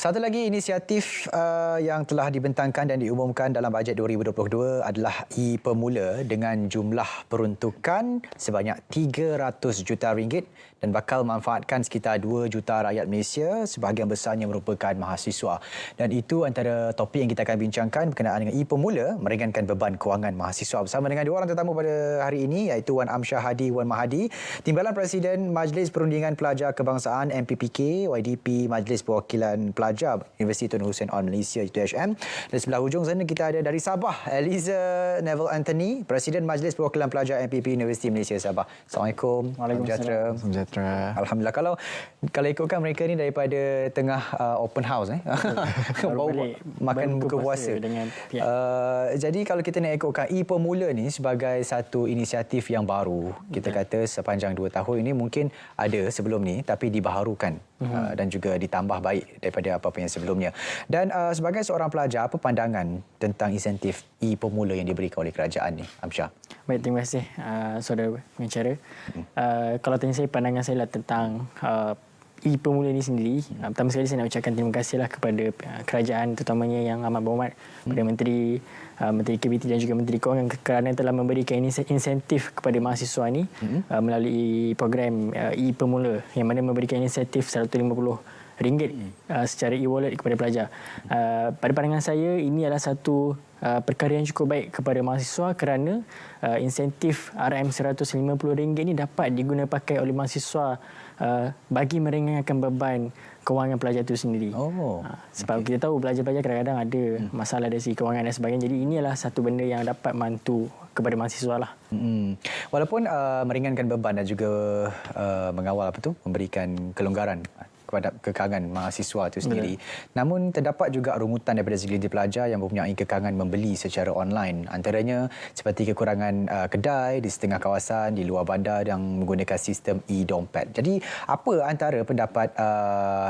Satu lagi inisiatif yang telah dibentangkan dan diumumkan dalam bajet 2022 adalah e-Pemula dengan jumlah peruntukan sebanyak 300 juta ringgit dan bakal manfaatkan sekitar 2 juta rakyat Malaysia, sebahagian besarnya merupakan mahasiswa. Dan itu antara topik yang kita akan bincangkan berkenaan dengan e-Pemula meringankan beban kewangan mahasiswa. Bersama dengan dua orang tetamu pada hari ini iaitu Wan Amsyah Hadi Wan Mahadi, Timbalan Presiden Majlis Perundingan Pelajar Kebangsaan MPPK, YDP Majlis Perwakilan Pelajar Universiti Tun Hussein On Malaysia UTHM. Dan sebelah hujung sana kita ada dari Sabah Eliza Neville Anthony, Presiden Majlis Perwakilan Pelajar MPP Universiti Malaysia Sabah. Assalamualaikum. Waalaikumsalam. Alhamdulillah. Kalau ikutkan mereka ni daripada tengah open house baru makan buka puasa. Jadi kalau kita nak ikutkan e-Pemula ni sebagai satu inisiatif yang baru, kita kata sepanjang 2 tahun ini mungkin ada sebelum ni tapi dibaharukan dan juga ditambah baik daripada apa-apa yang sebelumnya. Dan sebagai seorang pelajar, apa pandangan tentang insentif e-Pemula yang diberikan oleh kerajaan ni, Amsyah? Baik, terima kasih saudara pengacara. Kalau tanya saya, pandangan saya lah tentang e-Pemula ini sendiri. Pertama sekali saya nak ucapkan terima kasihlah kepada kerajaan, terutamanya yang amat berhormat, kepada Menteri KBT dan juga Menteri Kewangan kerana telah memberikan insentif kepada mahasiswa ini melalui program e-Pemula yang mana memberikan insentif RM150 secara e-wallet kepada pelajar. Pada pandangan saya, ini adalah satu perkara yang cukup baik kepada mahasiswa kerana insentif RM150 ini dapat digunakan pakai oleh mahasiswa bagi meringankan beban kewangan pelajar itu sendiri. Sebab kita tahu pelajar-pelajar kadang-kadang ada masalah dari segi kewangan dan sebagainya. Jadi ini adalah satu benda yang dapat membantu kepada mahasiswa lah. Walaupun meringankan beban dan juga mengawal memberikan kelonggaran kepada kekangan mahasiswa itu sendiri. Namun terdapat juga rungutan daripada segelintir pelajar yang mempunyai kekangan membeli secara online. Antaranya seperti kekurangan kedai di setengah kawasan di luar bandar yang menggunakan sistem e-dompet. Jadi apa antara pendapat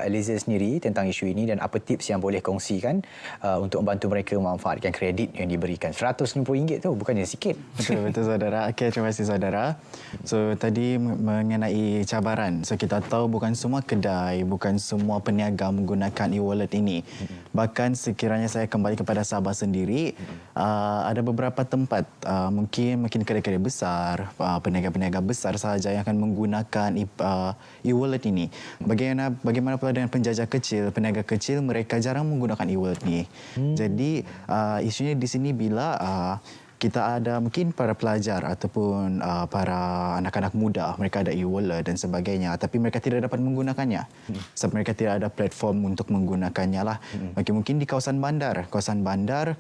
Eliza sendiri tentang isu ini dan apa tips yang boleh kongsikan untuk membantu mereka memanfaatkan kredit yang diberikan? RM150 tu bukannya sikit. Betul saudara. Okey, terima kasih saudara. So tadi mengenai cabaran. So kita tahu bukan semua kedai, bukan semua peniaga menggunakan e-wallet ini. Bahkan sekiranya saya kembali kepada Sabah sendiri, ada beberapa tempat, mungkin kedai-kedai besar, peniaga-peniaga besar sahaja yang akan menggunakan e-wallet ini. Bagaimana pula dengan penjajah kecil, peniaga kecil, mereka jarang menggunakan e-wallet ini. Jadi isunya di sini bila kita ada mungkin para pelajar ataupun para anak-anak muda, mereka ada e-wallet dan sebagainya, tapi mereka tidak dapat menggunakannya sebab mereka tidak ada platform untuk menggunakannya lah. Mungkin di kawasan bandar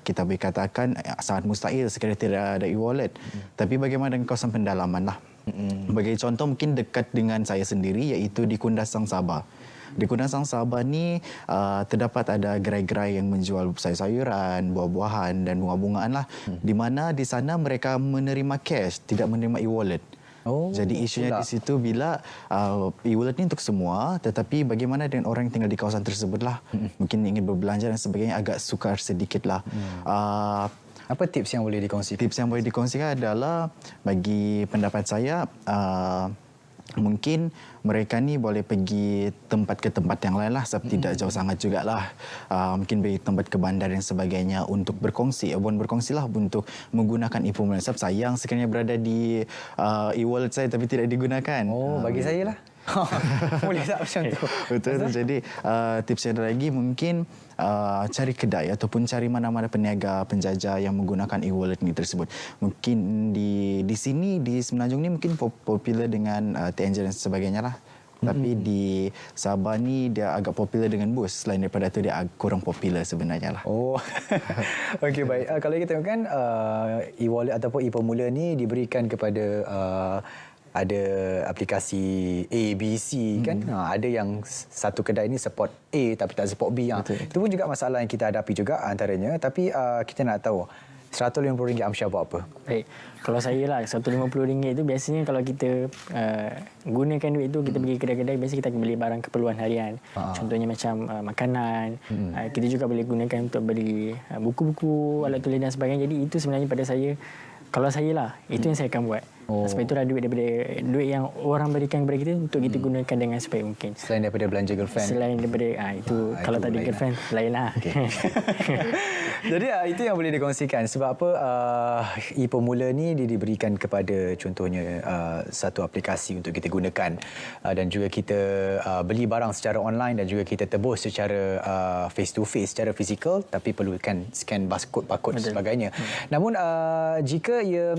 kita boleh katakan sangat mustahil sekiranya tidak ada e-wallet. Tapi bagaimana dengan kawasan pendalaman lah? Bagi contoh mungkin dekat dengan saya sendiri iaitu di Kundasang Sabah. Di Kundasang Sabah ni terdapat ada gerai-gerai yang menjual sayur-sayuran, buah-buahan dan bunga-bungaan lah. Di mana di sana mereka menerima cash, tidak menerima e-wallet. Jadi isunya di situ bila e-wallet ni untuk semua, tetapi bagaimana dengan orang yang tinggal di kawasan tersebut lah. Mungkin ingin berbelanja dan sebagainya, agak sukar sedikit lah. Apa tips yang boleh dikongsikan? Tips yang boleh dikongsikan adalah bagi pendapat saya, mungkin mereka ni boleh pergi tempat ke tempat yang lain lah sebab tidak jauh sangat jugalah. Mungkin pergi tempat ke bandar dan sebagainya untuk berkongsi lah untuk menggunakan e-Pemula. Sebab sayang sekiranya berada di e-wallet saya tapi tidak digunakan. Bagi saya lah. Boleh tak macam tu? Betul. Jadi tips yang ada lagi mungkin cari kedai ataupun cari mana-mana peniaga penjajah yang menggunakan e-wallet ni tersebut. Mungkin di sini di Semenanjung ni mungkin popular dengan TNJ dan sebagainya lah. Tapi di Sabah ni dia agak popular dengan Bus. Selain daripada tu dia kurang popular sebenarnya lah. Okey, baik. Kalau kita tengok kan e-wallet ataupun e-Pemula ni diberikan kepada ada aplikasi A, B, C kan. Ada yang satu kedai ni support A tapi tak support B. Itu pun juga masalah yang kita hadapi juga antaranya. Tapi kita nak tahu RM150 Amsyah buat apa? Baik. Kalau saya lah, RM150 itu biasanya kalau kita gunakan duit itu, kita pergi kedai-kedai, biasanya kita akan beli barang keperluan harian. Contohnya macam makanan. Kita juga boleh gunakan untuk beli buku-buku, alat tulis dan sebagainya. Jadi itu sebenarnya pada saya, kalau saya lah, itu yang saya akan buat. Sebab itulah duit yang orang berikan kepada kita untuk kita gunakan dengan sebaik mungkin. Selain daripada belanja girlfriend. Selain daripada kalau itu tak ada lain girlfriend lain lah. Okay. Jadi itu yang boleh dikongsikan. Sebab apa e-Pemula ni dia diberikan kepada contohnya satu aplikasi untuk kita gunakan dan juga kita beli barang secara online dan juga kita tebus secara face to face, secara fizikal, tapi perlukan scan barcode dan sebagainya. Namun jika ia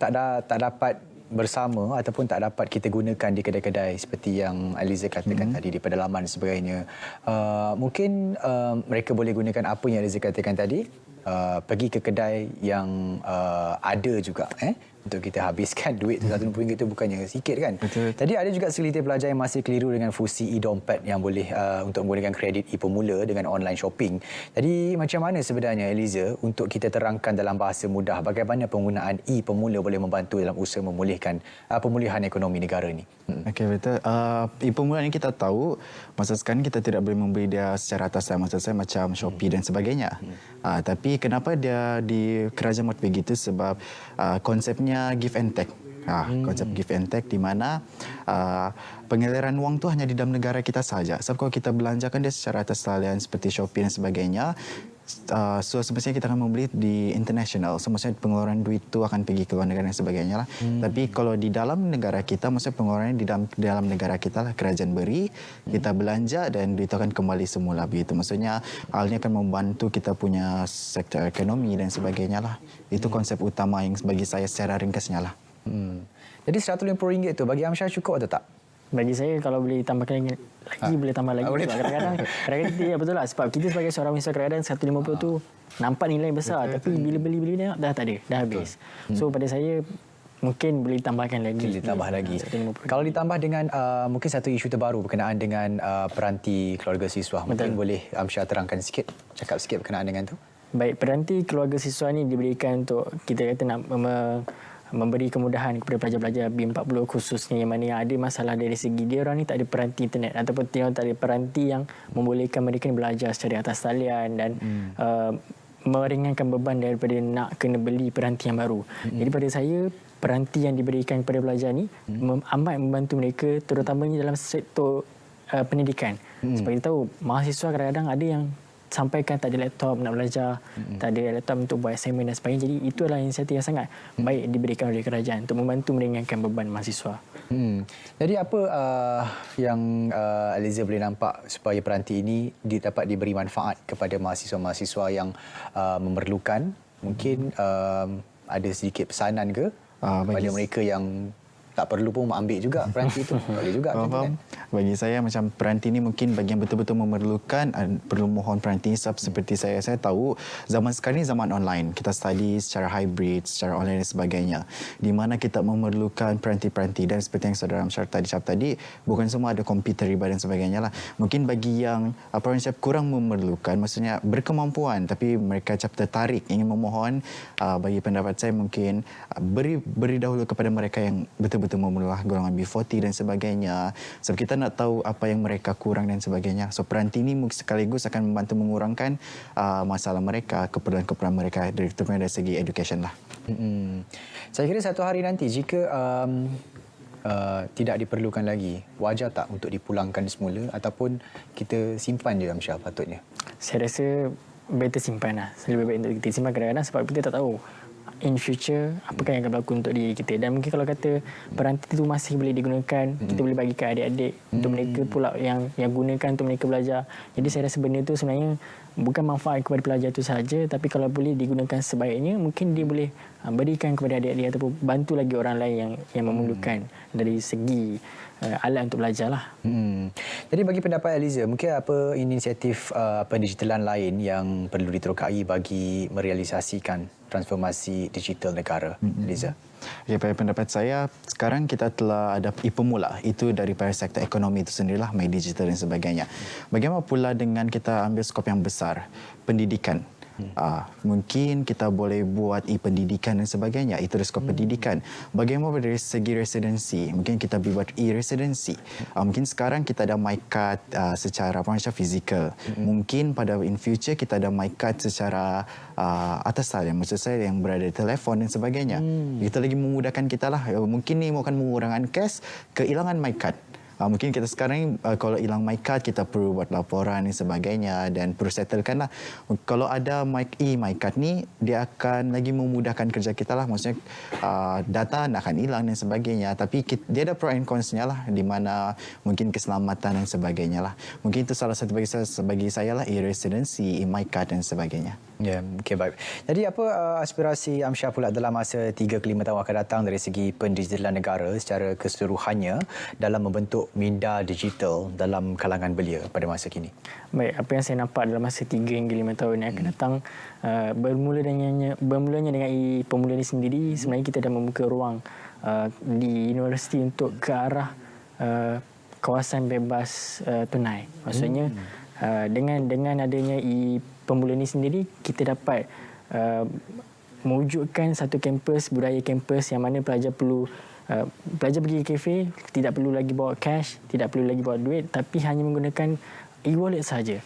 tak dapat bersama ataupun tak dapat kita gunakan di kedai-kedai seperti yang Aliza katakan tadi di pedalaman dan sebagainya, mungkin mereka boleh gunakan apa yang Aliza katakan tadi, pergi ke kedai yang ada juga untuk kita habiskan duit RM150 itu bukannya sikit kan. Betul. Tadi ada juga segelintir pelajar yang masih keliru dengan fungsi e-dompet yang boleh untuk menggunakan kredit e-Pemula dengan online shopping. Jadi macam mana sebenarnya Eliza untuk kita terangkan dalam bahasa mudah bagaimana penggunaan e-Pemula boleh membantu dalam usaha memulihkan pemulihan ekonomi negara ni? Okey, betul. E-Pemula ni kita tahu masa sekarang kita tidak boleh membeli dia secara atasan, maksud saya macam Shopee dan sebagainya. Tapi kenapa dia di kerajaan buat begitu? Sebab konsepnya give and take. Konsep give and take di mana pengaliran wang tu hanya di dalam negara kita saja. Sebab kalau kita belanjakan dia secara atas talian seperti Shopee dan sebagainya, so semestinya kita akan membeli di international. So maksudnya pengeluaran duit tu akan pergi ke luar negara dan sebagainya lah. Tapi kalau di dalam negara kita, maksudnya pengeluaran di dalam negara kita lah, kerajaan beri, kita belanja dan duit tu akan kembali semula begitu. Maksudnya hal ini akan membantu kita punya sektor ekonomi dan sebagainya lah. Itu konsep utama yang bagi saya secara ringkasnya lah. Jadi RM150 tu bagi Amsyar cukup atau tak? Bagi saya kalau boleh tambahkan lagi boleh tambah lagi. Boleh. Sebab kadang-kadang kita betul lah, sebab kita sebagai seorang wisata kadang-kadang 150 tu nampak nilai besar, tapi bila beli dah tak ada, dah habis. So pada saya mungkin boleh tambahkan lagi. Boleh tambah lagi. Kalau ditambah dengan mungkin satu isu terbaru berkenaan dengan peranti keluarga siswa, mungkin boleh Amsyar terangkan sikit, cakap sikit berkenaan dengan tu. Baik, peranti keluarga siswa ni diberikan untuk kita kata nak memberi kemudahan kepada pelajar-pelajar B40 khususnya yang mana yang ada masalah dari segi dia orang ni tak ada peranti internet ataupun dia orang tak ada peranti yang membolehkan mereka belajar secara atas talian dan meringankan beban daripada nak kena beli peranti yang baru. Jadi pada saya peranti yang diberikan kepada pelajar ni amat membantu mereka terutamanya dalam sektor pendidikan. Sebab kita tahu mahasiswa kadang-kadang ada yang sampaikan tak ada laptop nak belajar, tak ada laptop untuk buat assignment dan sebagainya. Jadi itu adalah inisiatif yang sangat baik diberikan oleh kerajaan untuk membantu meringankan beban mahasiswa. Jadi apa yang Aliza boleh nampak supaya peranti ini dapat diberi manfaat kepada mahasiswa-mahasiswa yang memerlukan? Mungkin ada sedikit pesanan ke kepada mereka yang tak perlu pun ambil juga peranti itu. Boleh juga kan? Bagi saya macam peranti ni mungkin bagi yang betul-betul memerlukan perlu mohon peranti. Sebab seperti saya tahu zaman sekarang ni zaman online. Kita study secara hybrid, secara online dan sebagainya. Di mana kita memerlukan peranti-peranti dan seperti yang saudara Amsyar tadi cakap tadi, bukan semua ada komputer riba dan sebagainya lah. Mungkin bagi yang orang cakap kurang memerlukan, maksudnya berkemampuan tapi mereka cakap tertarik ingin memohon, bagi pendapat saya mungkin beri dahulu kepada mereka yang betul-betul memerlukan golongan B40 dan sebagainya. Sebab kita nak tahu apa yang mereka kurang dan sebagainya. So peranti ini sekaligus akan membantu mengurangkan masalah mereka, keperluan-keperluan mereka terutama dari segi education lah. Saya kira satu hari nanti jika tidak diperlukan lagi, wajar tak untuk dipulangkan semula ataupun kita simpan je Amsyar patutnya? Saya rasa better simpan lah. Lebih baik untuk kita simpan kadang-kadang sebab kita tak tahu in future apakah yang akan berlaku untuk diri kita. Dan mungkin kalau kata peranti itu masih boleh digunakan, kita boleh bagi ke adik-adik untuk mereka pula yang gunakan untuk mereka belajar. Jadi saya rasa benda itu sebenarnya bukan manfaat kepada pelajar itu sahaja, tapi kalau boleh digunakan sebaiknya, mungkin dia boleh berikan kepada adik-adik ataupun bantu lagi orang lain yang memerlukan dari segi alat untuk belajar lah. Jadi bagi pendapat Aliza, mungkin apa inisiatif pendigitalan lain yang perlu diterokai bagi merealisasikan transformasi digital negara, Aliza? Ya, pada pendapat saya, sekarang kita telah ada e-Pemula. Itu daripada sektor ekonomi itu sendirilah, My Digital dan sebagainya. Bagaimana pula dengan kita ambil skop yang besar, pendidikan? Mungkin kita boleh buat e-pendidikan dan sebagainya, e-teleskop pendidikan. Bagaimana dari segi residensi? Mungkin kita buat e-residensi. Mungkin sekarang kita ada MyCard secara fizikal. Mungkin pada in future kita ada MyCard secara atas talian, maksud saya yang berada di telefon dan sebagainya. Kita lagi memudahkan kita lah. Mungkin ni akan mengurangkan cash, kehilangan MyCard. Mungkin kita sekarang kalau hilang MyCard kita perlu buat laporan dan sebagainya dan perlu settlekan lah. Kalau ada MyCard ni dia akan lagi memudahkan kerja kita lah. Maksudnya data nak akan hilang dan sebagainya. Tapi dia ada pro and cons-nya lah, di mana mungkin keselamatan dan sebagainya lah. Mungkin itu salah satu bagi saya lah, e-residency, MyCard dan sebagainya. Ya, okey, baik. Jadi apa aspirasi Amsyar pula dalam masa 3 ke 5 tahun akan datang dari segi pendigitalan negara secara keseluruhannya dalam membentuk minda digital dalam kalangan belia pada masa kini? Baik, apa yang saya nampak dalam masa 3 hingga 5 tahun yang akan datang, bermulanya dengan pemula ini sendiri, sebenarnya kita dah membuka ruang di universiti untuk ke arah kawasan bebas tunai. Maksudnya dengan adanya pemula ini sendiri, kita dapat mewujudkan satu kampus, budaya kampus yang mana pelajar pelajar pergi ke kafe, tidak perlu lagi bawa cash, tidak perlu lagi bawa duit, tapi hanya menggunakan e-wallet saja.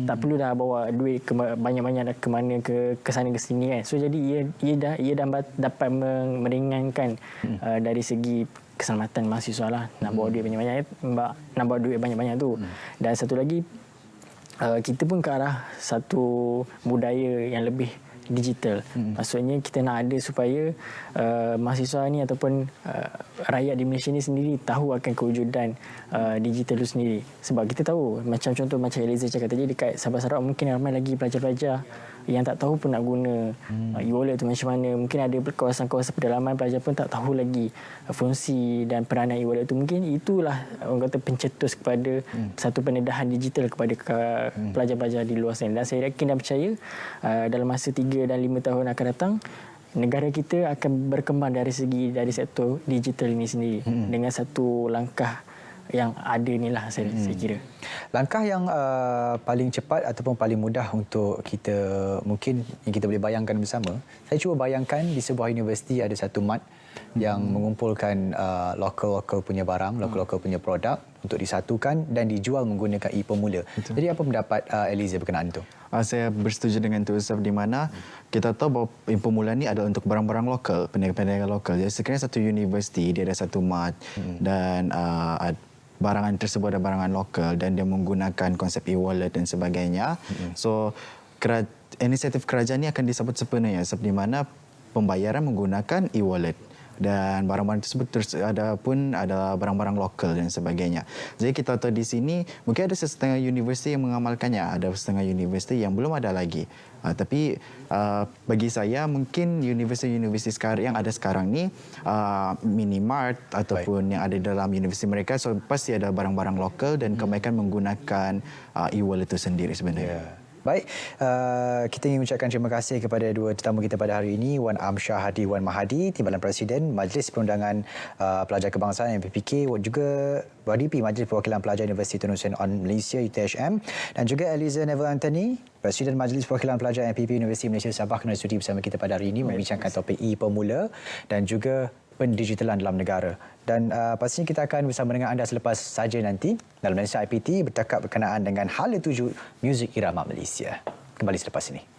Tak perlu dah bawa duit banyak-banyak ke mana, ke sana ke sini kan. So jadi ia dapat meringankan dari segi keselamatan mahasiswa lah, nak bawa duit banyak-banyak tu. Dan satu lagi, kita pun ke arah satu budaya yang lebih digital. Maksudnya kita nak ada supaya mahasiswa ni ataupun rakyat di Malaysia ni sendiri tahu akan kewujudan digital itu sendiri. Sebab kita tahu, macam contoh macam Eliza cakap tadi, dekat Sabah Sarawak mungkin ramai lagi pelajar-pelajar yang tak tahu pun nak guna e-wallet tu macam mana. Mungkin ada kawasan-kawasan pedalaman pelajar pun tak tahu lagi fungsi dan peranan e-wallet tu. Mungkin itulah orang kata pencetus kepada satu pendedahan digital kepada pelajar-pelajar di luar sana. Dan saya yakin dan percaya dalam masa 3 dan 5 tahun akan datang, negara kita akan berkembang dari sektor digital ini sendiri dengan satu langkah yang ada inilah saya kira. Langkah yang paling cepat ataupun paling mudah untuk kita mungkin yang kita boleh bayangkan bersama. Saya cuba bayangkan di sebuah universiti ada satu mat yang mengumpulkan lokal-lokal punya barang, lokal-lokal punya produk untuk disatukan dan dijual menggunakan e-pemula. Jadi apa pendapat Eliza berkenaan itu? Saya bersetuju dengan itu, Ustaz, di mana kita tahu bahawa e-pemula ni adalah untuk barang-barang lokal, perniagaan lokal. Jadi sekiranya satu universiti dia ada satu mat dan barangan tersebut ada barangan lokal dan dia menggunakan konsep e-wallet dan sebagainya. So inisiatif kerajaan ini akan disebut sepenuhnya, di mana pembayaran menggunakan e-wallet dan barang-barang tersebut adalah barang-barang lokal dan sebagainya. Jadi kita tahu di sini mungkin ada setengah universiti yang mengamalkannya, ada setengah universiti yang belum ada lagi. Tapi bagi saya mungkin universiti-universiti yang ada sekarang ni minimart ataupun yang ada dalam universiti mereka, so pasti ada barang-barang lokal dan kebanyakan menggunakan e-wallet itu sendiri sebenarnya. Baik, kita ingin mengucapkan terima kasih kepada dua tetamu kita pada hari ini, Wan Amsyar Hadi Wan Mahadi, Timbalan Presiden Majlis Perundangan Pelajar Kebangsaan MPPK, juga BDP Majlis Perwakilan Pelajar Universiti Tun Hussein On Malaysia UTHM, dan juga Eliza Neville Anthony, Presiden Majlis Perwakilan Pelajar MPP Universiti Malaysia Sabah, kena sudi bersama kita pada hari ini membincangkan topik e-pemula dan juga pendigitalan dalam negara. Dan pastinya kita akan bersama dengan anda selepas saja nanti dalam Malaysia IPT bercakap berkenaan dengan Hala 7 Muzik Irama Malaysia. Kembali selepas ini.